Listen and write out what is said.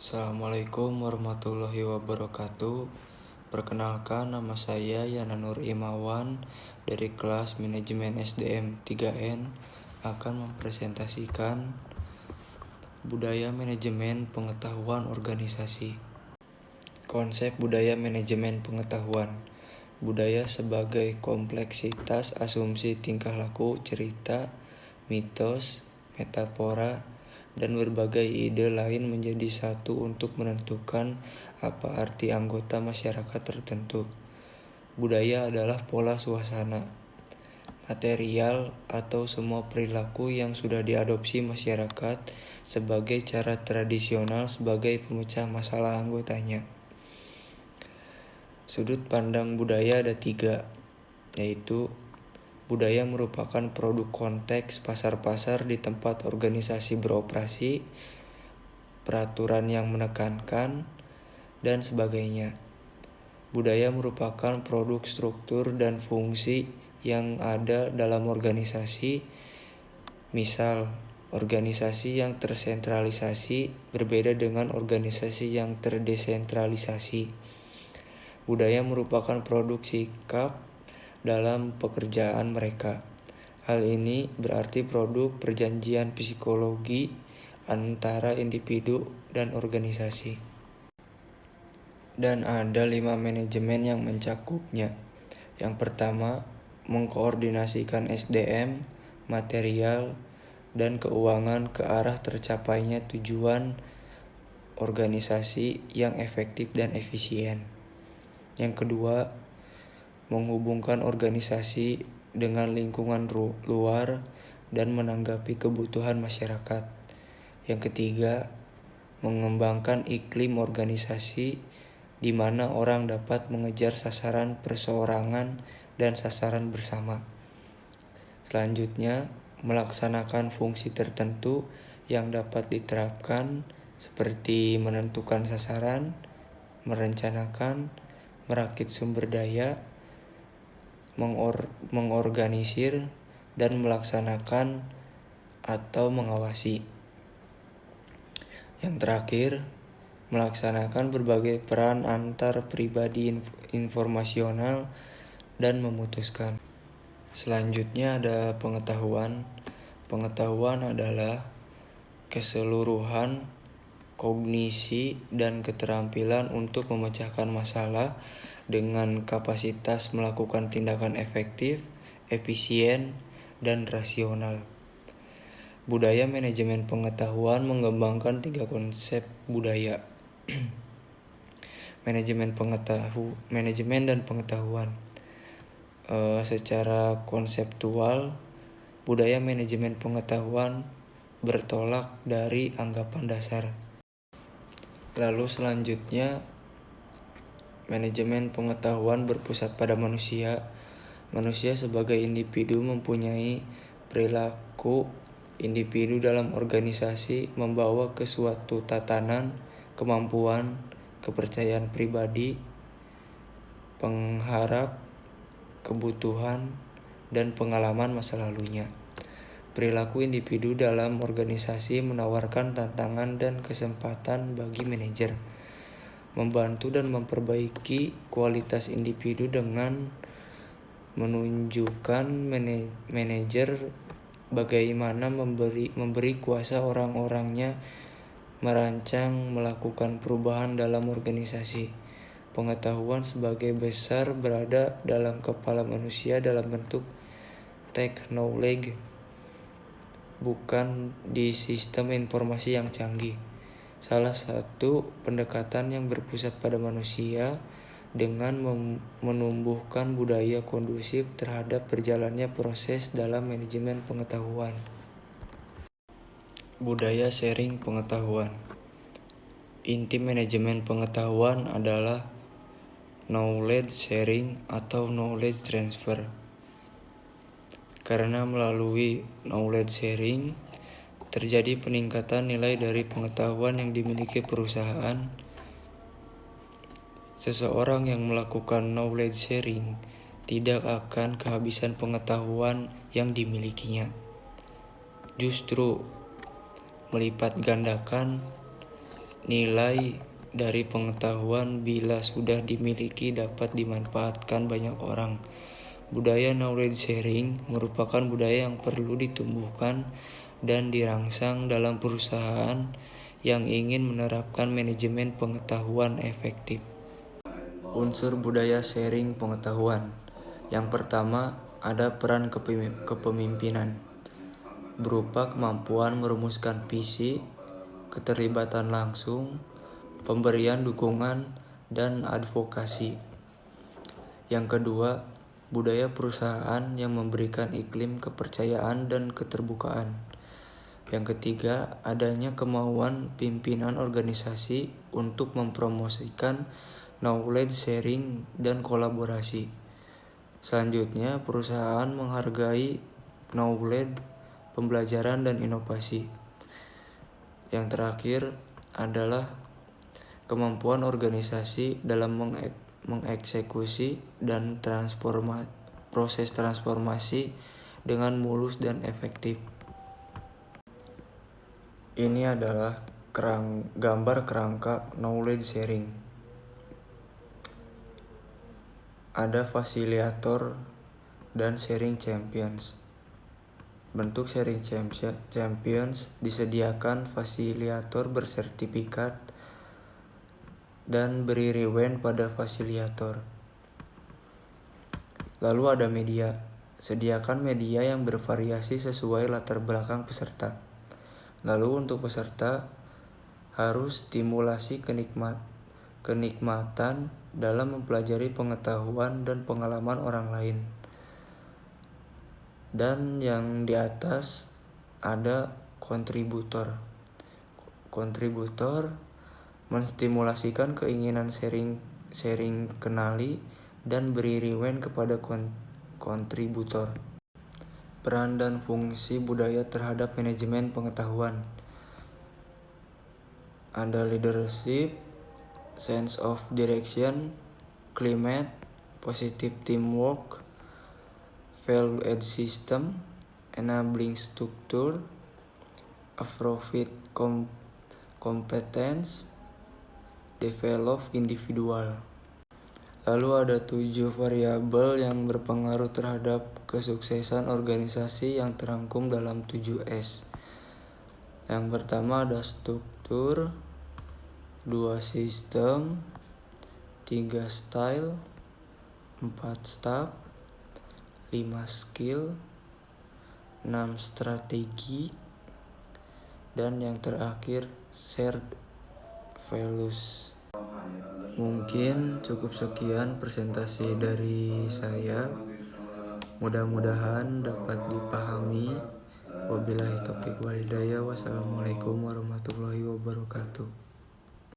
Assalamualaikum warahmatullahi wabarakatuh. Perkenalkan, nama saya Yana Nur Imawan dari kelas Manajemen SDM 3N akan mempresentasikan budaya manajemen pengetahuan organisasi. Konsep budaya manajemen pengetahuan. Budaya sebagai kompleksitas asumsi tingkah laku, cerita, mitos, metafora, dan berbagai ide lain menjadi satu untuk menentukan apa arti anggota masyarakat tertentu. Budaya adalah pola suasana, material, atau semua perilaku yang sudah diadopsi masyarakat sebagai cara tradisional sebagai pemecah masalah anggotanya. Sudut pandang budaya ada 3, yaitu budaya merupakan produk konteks pasar-pasar di tempat organisasi beroperasi, peraturan yang menekankan, dan sebagainya. Budaya merupakan produk struktur dan fungsi yang ada dalam organisasi. Misal, organisasi yang tersentralisasi berbeda dengan organisasi yang terdesentralisasi. Budaya merupakan produk sikap dalam pekerjaan mereka. Hal ini berarti produk perjanjian psikologi antara individu dan organisasi. Dan ada 5 manajemen yang mencakupnya. Yang pertama, mengkoordinasikan SDM, material, dan keuangan ke arah tercapainya tujuan organisasi yang efektif dan efisien. Yang kedua, menghubungkan organisasi dengan lingkungan luar dan menanggapi kebutuhan masyarakat. Yang ketiga, mengembangkan iklim organisasi di mana orang dapat mengejar sasaran perseorangan dan sasaran bersama. Selanjutnya, melaksanakan fungsi tertentu yang dapat diterapkan seperti menentukan sasaran, merencanakan, merakit sumber daya, mengorganisir, dan melaksanakan atau mengawasi. Yang terakhir, melaksanakan berbagai peran antar pribadi informasional dan memutuskan. Selanjutnya ada pengetahuan. Pengetahuan adalah keseluruhan kognisi dan keterampilan untuk memecahkan masalah dengan kapasitas melakukan tindakan efektif, efisien, dan rasional. Budaya manajemen pengetahuan mengembangkan 3 konsep budaya. Manajemen dan pengetahuan. Secara konseptual, budaya manajemen pengetahuan bertolak dari anggapan dasar. Lalu selanjutnya, manajemen pengetahuan berpusat pada manusia. Manusia sebagai individu mempunyai perilaku individu dalam organisasi membawa ke suatu tatanan, kemampuan, kepercayaan pribadi, pengharap, kebutuhan, dan pengalaman masa lalunya. Perilaku individu dalam organisasi menawarkan tantangan dan kesempatan bagi manajer membantu dan memperbaiki kualitas individu dengan menunjukkan manajer bagaimana memberi kuasa orang-orangnya merancang melakukan perubahan dalam organisasi. Pengetahuan sebagai besar berada dalam kepala manusia dalam bentuk knowledge, bukan di sistem informasi yang canggih. Salah satu pendekatan yang berpusat pada manusia dengan menumbuhkan budaya kondusif terhadap berjalannya proses dalam manajemen pengetahuan. Budaya sharing pengetahuan. Inti manajemen pengetahuan adalah knowledge sharing atau knowledge transfer. Karena melalui knowledge sharing terjadi peningkatan nilai dari pengetahuan yang dimiliki perusahaan. Seseorang yang melakukan knowledge sharing tidak akan kehabisan pengetahuan yang dimilikinya. Justru melipat gandakan Nilai dari pengetahuan bila sudah dimiliki dapat dimanfaatkan banyak orang. Budaya knowledge sharing merupakan budaya yang perlu ditumbuhkan dan dirangsang dalam perusahaan yang ingin menerapkan manajemen pengetahuan efektif. Unsur budaya sharing pengetahuan. Yang pertama, ada peran kepemimpinan, berupa kemampuan merumuskan visi, keterlibatan langsung, pemberian dukungan, dan advokasi. Yang kedua, budaya perusahaan yang memberikan iklim kepercayaan dan keterbukaan. Yang ketiga, adanya kemauan pimpinan organisasi untuk mempromosikan knowledge sharing dan kolaborasi. Selanjutnya, perusahaan menghargai knowledge, pembelajaran, dan inovasi. Yang terakhir adalah kemampuan organisasi dalam mengeksekusi dan proses transformasi dengan mulus dan efektif. Ini adalah gambar kerangka knowledge sharing. Ada fasilitator dan sharing champions. Bentuk sharing champions disediakan fasilitator bersertifikat dan beri reward pada fasilitator. Lalu ada media. Sediakan media yang bervariasi sesuai latar belakang peserta. Lalu untuk peserta harus stimulasi kenikmatan dalam mempelajari pengetahuan dan pengalaman orang lain. Dan yang di atas ada kontributor. Kontributor menstimulasikan keinginan sharing kenali dan beri reward kepada kontributor. Peran dan fungsi budaya terhadap manajemen pengetahuan. Ada leadership, sense of direction, climate, positive teamwork, value-add system, enabling structure, appropriate competence, develop individual. Lalu ada 7 variabel yang berpengaruh terhadap kesuksesan organisasi yang terangkum dalam 7S. Yang pertama ada struktur, 2 sistem, 3 style, 4 staff, 5 skill, 6 strategi, dan yang terakhir shared values. Mungkin cukup sekian presentasi dari saya. Mudah-mudahan dapat dipahami. Wabillahi taufiq wal hidayah. Wassalamualaikum warahmatullahi wabarakatuh.